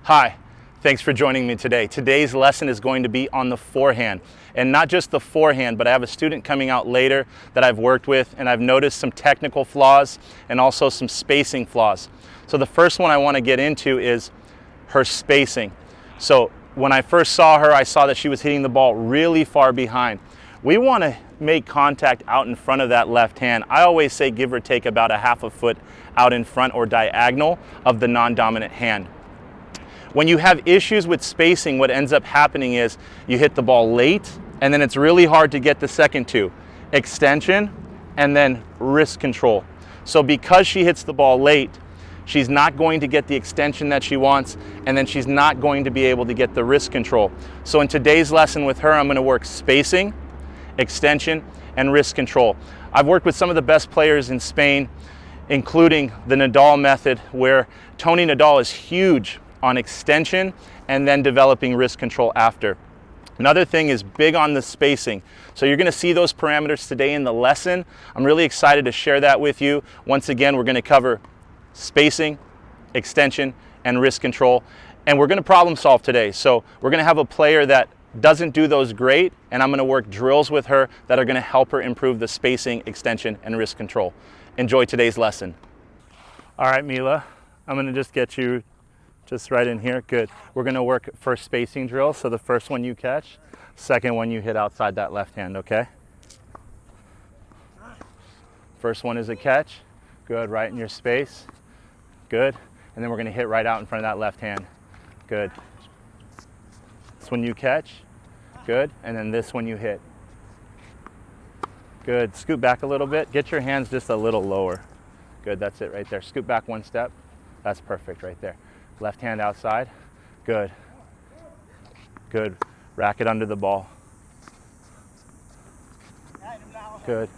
Hi, thanks for joining me today. Today's lesson is going to be on the forehand, and not just the forehand, but I have a student coming out later that I've worked with, and I've noticed some technical flaws and also some spacing flaws. So the first one I want to get into is her spacing. So when I first saw her, I saw that she was hitting the ball really far behind. We want to make contact out in front of that left hand. I always say give or take about a half a foot out in front or diagonal of the non-dominant hand. When you have issues with spacing, what ends up happening is you hit the ball late, and then it's really hard to get the second two. Extension, and then wrist control. So because she hits the ball late, she's not going to get the extension that she wants, and then she's not going to be able to get the wrist control. So in today's lesson with her, I'm going to work spacing, extension, and wrist control. I've worked with some of the best players in Spain, including the Nadal method, where Tony Nadal is huge on extension and then developing wrist control after. Another thing is big on the spacing. So you're going to see those parameters today in the lesson. I'm really excited to share that with you. Once again, we're going to cover spacing, extension, and wrist control. And we're going to problem solve today. So we're going to have a player that doesn't do those great, and I'm going to work drills with her that are going to help her improve the spacing, extension, and wrist control. Enjoy today's lesson. All right, Mila, I'm going to just get you just right in here. Good. We're going to work first spacing drill. So the first one you catch, second one you hit outside that left hand, okay? First one is a catch. Good, right in your space. Good. And then we're going to hit right out in front of that left hand. Good. This one you catch. Good. And then this one you hit. Good. Scoot back a little bit. Get your hands just a little lower. Good, that's it right there. Scoot back one step. That's perfect right there. Left hand outside. Good. Good. Racket under the ball. Good.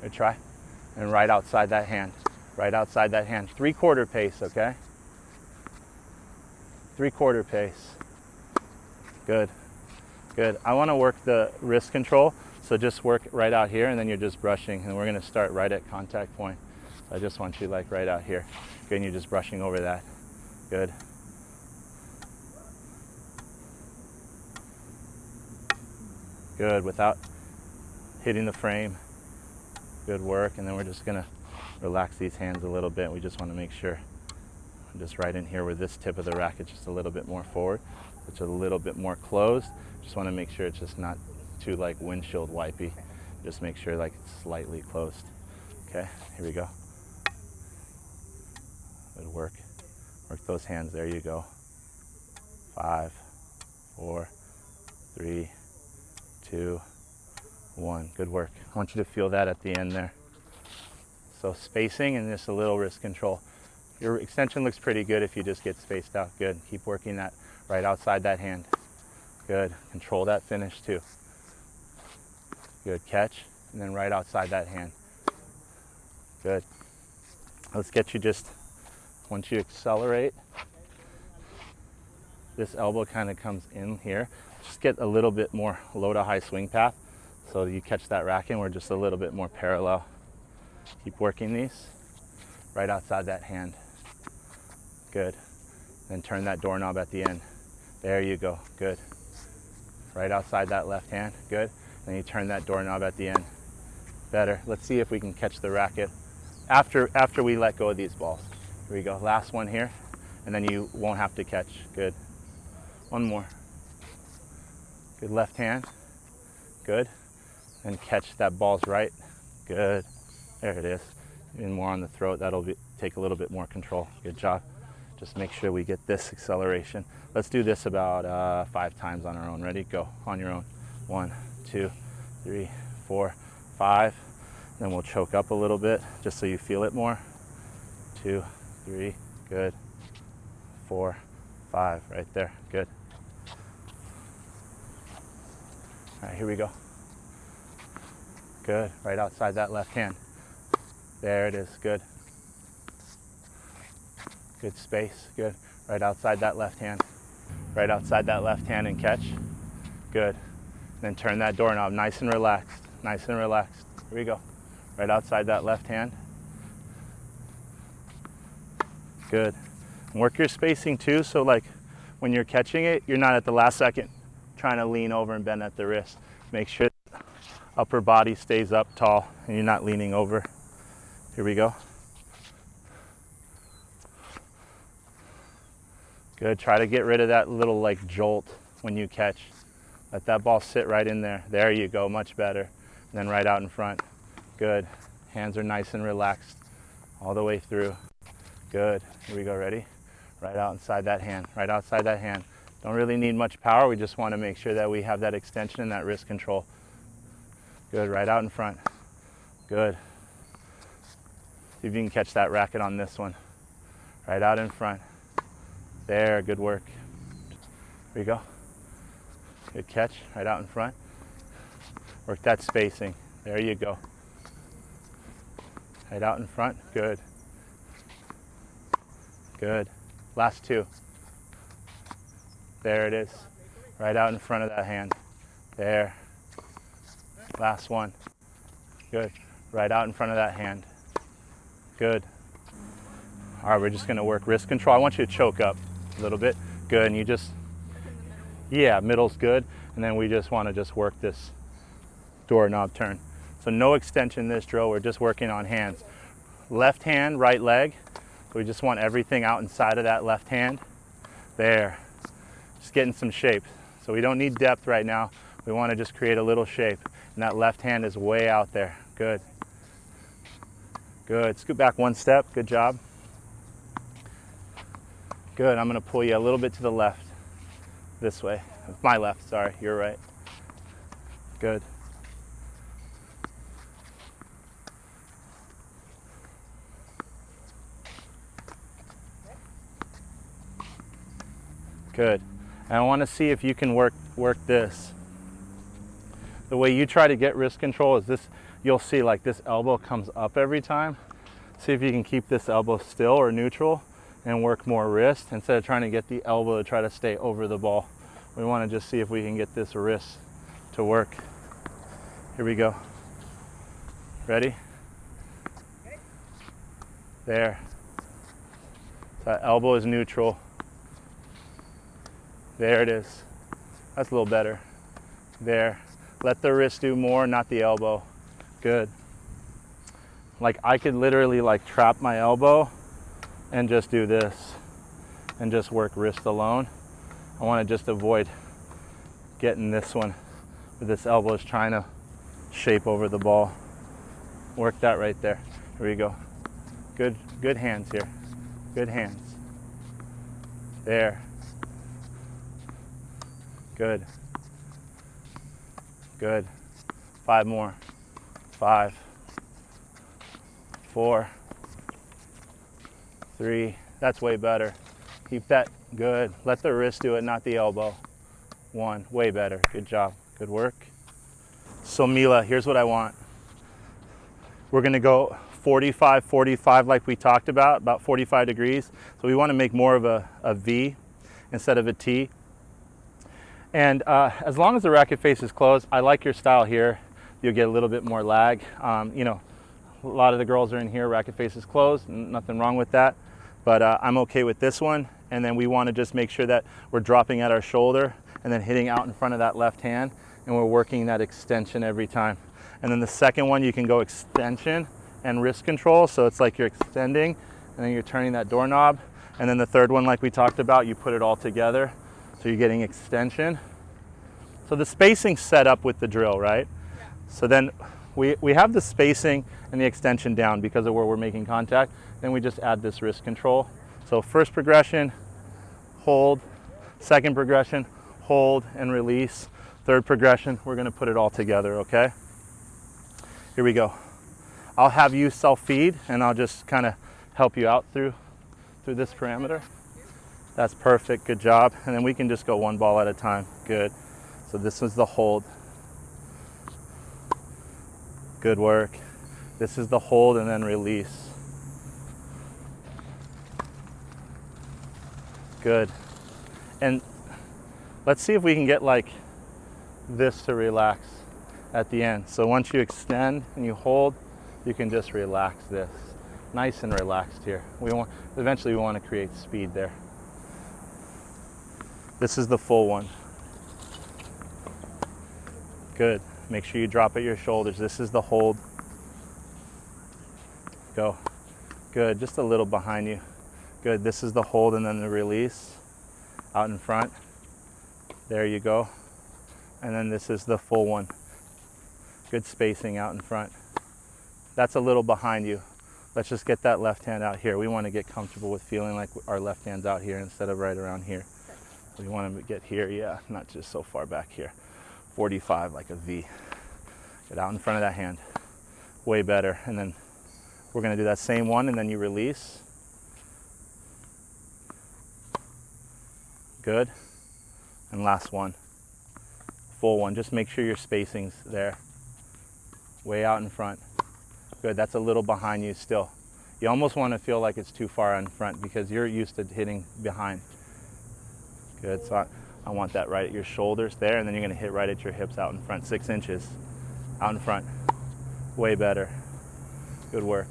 Good try. And right outside that hand. Right outside that hand. 3/4 pace, okay? 3/4 pace. Good. Good. I want to work the wrist control, so just work right out here, and then you're just brushing, and we're going to start right at contact point. So I just want you like right out here. Good, and you're just brushing over that. Good. Good, without hitting the frame. Good work, and then we're just gonna relax these hands a little bit. We just wanna make sure, just right in here where this tip of the racket just a little bit more forward, it's a little bit more closed. Just wanna make sure it's just not too like windshield wipey. Just make sure like it's slightly closed. Okay, here we go. Good work. Work those hands, there you go. 5, 4, 3, 2, 1. Good work. I want you to feel that at the end there. So spacing and just a little wrist control. Your extension looks pretty good if you just get spaced out. Good. Keep working that right outside that hand. Good. Control that finish too. Good. Catch and then right outside that hand. Good. Let's get you just, once you accelerate, this elbow kind of comes in here. Just get a little bit more low to high swing path so you catch that racket and we're just a little bit more parallel. Keep working these. Right outside that hand. Good. Then turn that doorknob at the end. There you go. Good. Right outside that left hand. Good. Then you turn that doorknob at the end. Better. Let's see if we can catch the racket after we let go of these balls. Here we go. Last one here. And then you won't have to catch. Good. One more. Good. Left hand. Good. And catch that ball's right. Good. There it is. Even more on the throat. That'll take a little bit more control. Good job. Just make sure we get this acceleration. Let's do this about 5 times on our own. Ready? Go. On your own. 1, 2, 3, 4, 5. Then we'll choke up a little bit just so you feel it more. 2, 3, good. 4, 5, right there, good. All right, here we go. Good, right outside that left hand. There it is, good. Good space, good. Right outside that left hand. Right outside that left hand and catch. Good. Then turn that doorknob, nice and relaxed, nice and relaxed. Here we go. Right outside that left hand. Good. And work your spacing too, so like when you're catching it, you're not at the last second trying to lean over and bend at the wrist. Make sure the upper body stays up tall and you're not leaning over. Here we go. Good, try to get rid of that little like jolt when you catch. Let that ball sit right in there. There you go, much better. And then right out in front. Good, hands are nice and relaxed all the way through. Good, here we go, ready? Right out inside that hand, right outside that hand. Don't really need much power, we just want to make sure that we have that extension and that wrist control. Good, right out in front. Good. See if you can catch that racket on this one. Right out in front. There, good work. Here you go. Good catch, right out in front. Work that spacing. There you go. Right out in front, good. Good. Last two. There it is. Right out in front of that hand. There. Last one. Good. Right out in front of that hand. Good. All right, we're just gonna work wrist control. I want you to choke up a little bit. Good, and you just, yeah, middle's good. And then we just wanna just work this doorknob turn. So no extension in this drill, we're just working on hands. Left hand, right leg. So we just want everything out inside of that left hand. There, just getting some shape. So we don't need depth right now. We want to just create a little shape. And that left hand is way out there. Good. Good, scoot back one step, good job. Good, I'm gonna pull you a little bit to the left. This way, my left, sorry, you're right. Good. Good. And I want to see if you can work this. The way you try to get wrist control is this, you'll see like this elbow comes up every time. See if you can keep this elbow still or neutral and work more wrist instead of trying to get the elbow to try to stay over the ball. We want to just see if we can get this wrist to work. Here we go. Ready? There. That elbow is neutral. There it is. That's a little better. There. Let the wrist do more, not the elbow. Good. Like I could literally like trap my elbow and just do this and just work wrist alone. I want to just avoid getting this one where this elbow is trying to shape over the ball. Work that right there. Here we go. Good hands here. Good hands. There. Good. Good. 5 more. 5, 4, 3. That's way better. Keep that. Good. Let the wrist do it, not the elbow. 1. Way better. Good job. Good work. So Mila, here's what I want. We're going to go 45, 45 like we talked about 45 degrees. So we want to make more of a V instead of a T. And as long as the racket face is closed, I like your style here. You'll get a little bit more lag. You know, a lot of the girls are in here, racket face is closed, nothing wrong with that. But I'm okay with this one. And then we want to just make sure that we're dropping at our shoulder and then hitting out in front of that left hand. And we're working that extension every time. And then the second one, you can go extension and wrist control. So it's like you're extending and then you're turning that doorknob. And then the third one, like we talked about, you put it all together. So you're getting extension. So the spacing's set up with the drill, right? Yeah. So then we have the spacing and the extension down because of where we're making contact. Then we just add this wrist control. So first progression, hold. Second progression, hold and release. Third progression, we're gonna put it all together, okay? Here we go. I'll have you self-feed and I'll just kind of help you out through this parameter. That's perfect, good job. And then we can just go one ball at a time, good. So this is the hold. Good work. This is the hold and then release. Good. And let's see if we can get like this to relax at the end. So once you extend and you hold, you can just relax this. Nice and relaxed here. Eventually we want to create speed there. This is the full one. Good. Make sure you drop at your shoulders. This is the hold. Go. Good. Just a little behind you. Good. This is the hold and then the release. Out in front. There you go. And then this is the full one. Good spacing out in front. That's a little behind you. Let's just get that left hand out here. We want to get comfortable with feeling like our left hand's out here instead of right around here. We want to get here, yeah, not just so far back here. 45 like a V. Get out in front of that hand. Way better. And then we're going to do that same one and then you release. Good. And last one. Full one. Just make sure your spacing's there. Way out in front. Good. That's a little behind you still. You almost want to feel like it's too far in front because you're used to hitting behind. Good. So I want that right at your shoulders there, and then you're going to hit right at your hips out in front. 6 inches out in front. Way better. Good work.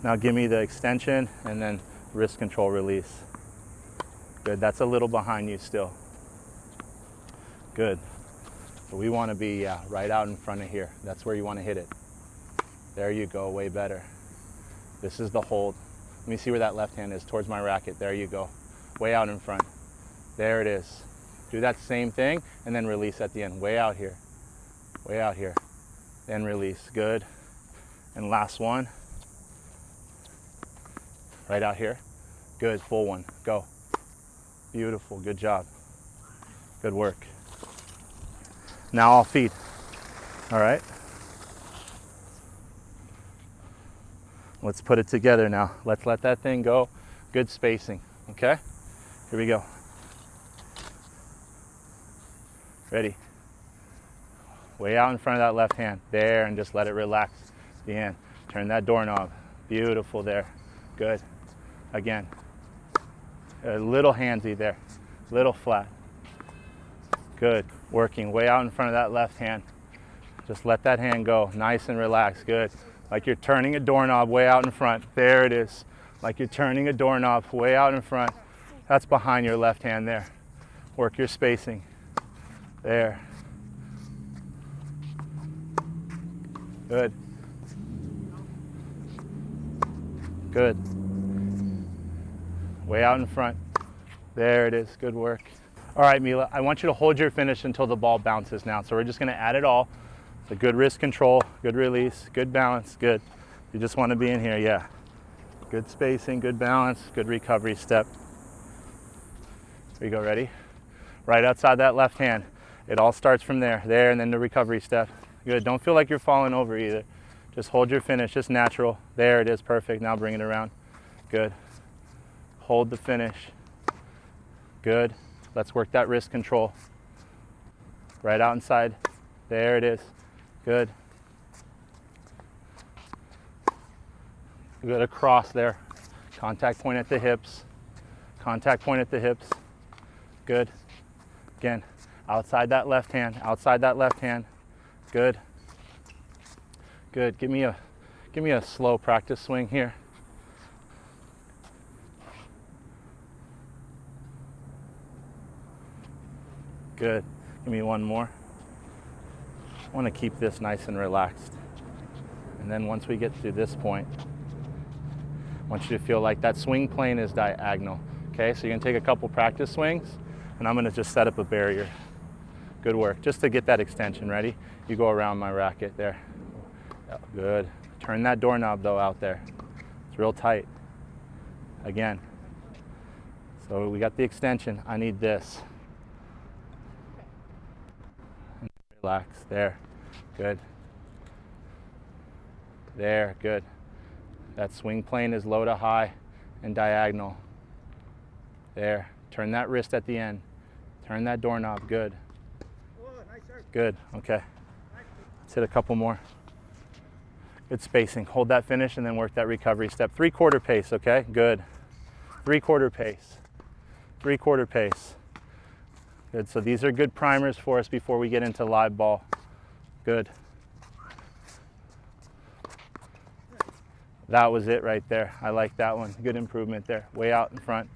Now give me the extension and then wrist control release. Good. That's a little behind you still. Good. So we want to be right out in front of here. That's where you want to hit it. There you go. Way better. This is the hold. Let me see where that left hand is, towards my racket. There you go. Way out in front. There it is. Do that same thing and then release at the end. Way out here. Way out here. Then release. Good. And last one. Right out here. Good. Full one. Go. Beautiful. Good job. Good work. Now I'll feed. All right. Let's put it together now. Let's let that thing go. Good spacing. Okay? Here we go. Ready? Way out in front of that left hand. There, and just let it relax. The hand. Turn that doorknob. Beautiful there. Good. Again. A little handsy there. Little flat. Good. Working way out in front of that left hand. Just let that hand go. Nice and relaxed. Good. Like you're turning a doorknob way out in front. There it is. Like you're turning a doorknob way out in front. That's behind your left hand there. Work your spacing. There. Good. Good. Way out in front. There it is. Good work. All right, Mila, I want you to hold your finish until the ball bounces now. So we're just going to add it all. So good wrist control, good release, good balance, good. You just want to be in here, yeah. Good spacing, good balance, good recovery step. Here you go, ready? Right outside that left hand. It all starts from there, and then the recovery step. Good, don't feel like you're falling over either. Just hold your finish, just natural. There it is, perfect. Now bring it around. Good. Hold the finish. Good. Let's work that wrist control. Right out inside. There it is. Good. Good across there. Contact point at the hips. Contact point at the hips. Good. Again, outside that left hand. Outside that left hand. Good. Good. Give me a slow practice swing here. Good. Give me one more. I want to keep this nice and relaxed. And then once we get to this point, I want you to feel like that swing plane is diagonal. Okay, so you're going to take a couple practice swings, and I'm going to just set up a barrier. Good work. Just to get that extension. Ready? You go around my racket there. Good. Turn that doorknob, though, out there. It's real tight. Again. So we got the extension. I need this. Relax. There. Good. There. Good. That swing plane is low to high and diagonal. There. Turn that wrist at the end. Turn that doorknob. Good. Good. Okay. Let's hit a couple more. Good spacing. Hold that finish and then work that recovery step. 3/4 pace, okay? Good. 3/4 pace. 3/4 pace. Good. So these are good primers for us before we get into live ball. Good. That was it right there. I like that one. Good improvement there. Way out in front.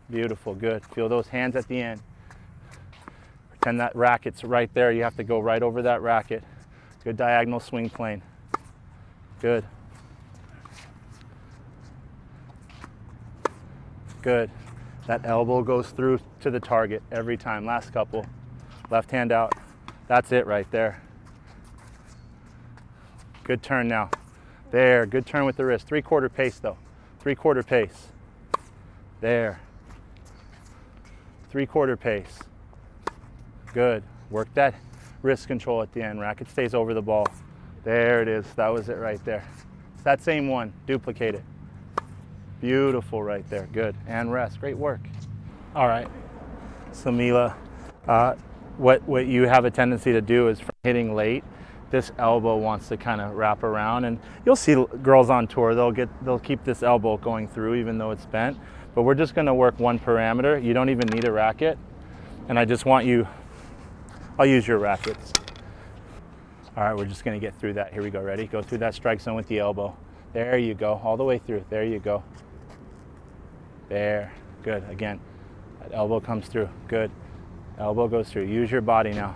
Beautiful. Good. Feel those hands at the end. Pretend that racket's right there. You have to go right over that racket. Good diagonal swing plane. Good. Good. That elbow goes through to the target every time. Last couple. Left hand out. That's it right there. Good turn now. There, good turn with the wrist. 3/4 pace though. 3/4 pace. There. 3/4 pace. Good. Work that wrist control at the end. Racket stays over the ball. There it is. That was it right there. It's that same one. Duplicate it. Beautiful right there. Good. And rest. Great work. All right. So Mila, what you have a tendency to do is from hitting late, this elbow wants to kind of wrap around, and you'll see girls on tour, they'll keep this elbow going through even though it's bent. But we're just going to work one parameter. You don't even need a racket. And I just want you, I'll use your rackets. All right, we're just going to get through that. Here we go. Ready? Go through that strike zone with the elbow. There you go. All the way through. There you go. There. Good. Again, that elbow comes through. Good. Elbow goes through. Use your body now.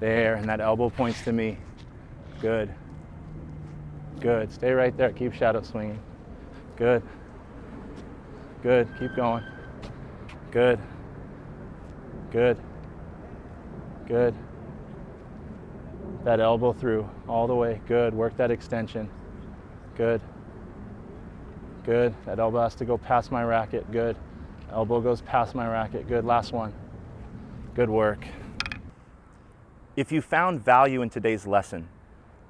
There. And that elbow points to me. Good. Good. Stay right there. Keep shadow swinging. Good. Good. Keep going. Good. Good. Good. That elbow through all the way. Good. Work that extension. Good. Good. That elbow has to go past my racket. Good. Elbow goes past my racket. Good. Last one. Good work. If you found value in today's lesson,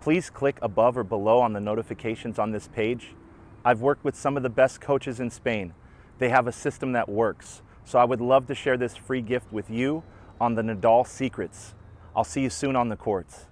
please click above or below on the notifications on this page. I've worked with some of the best coaches in Spain. They have a system that works. So I would love to share this free gift with you on the Nadal secrets. I'll see you soon on the courts.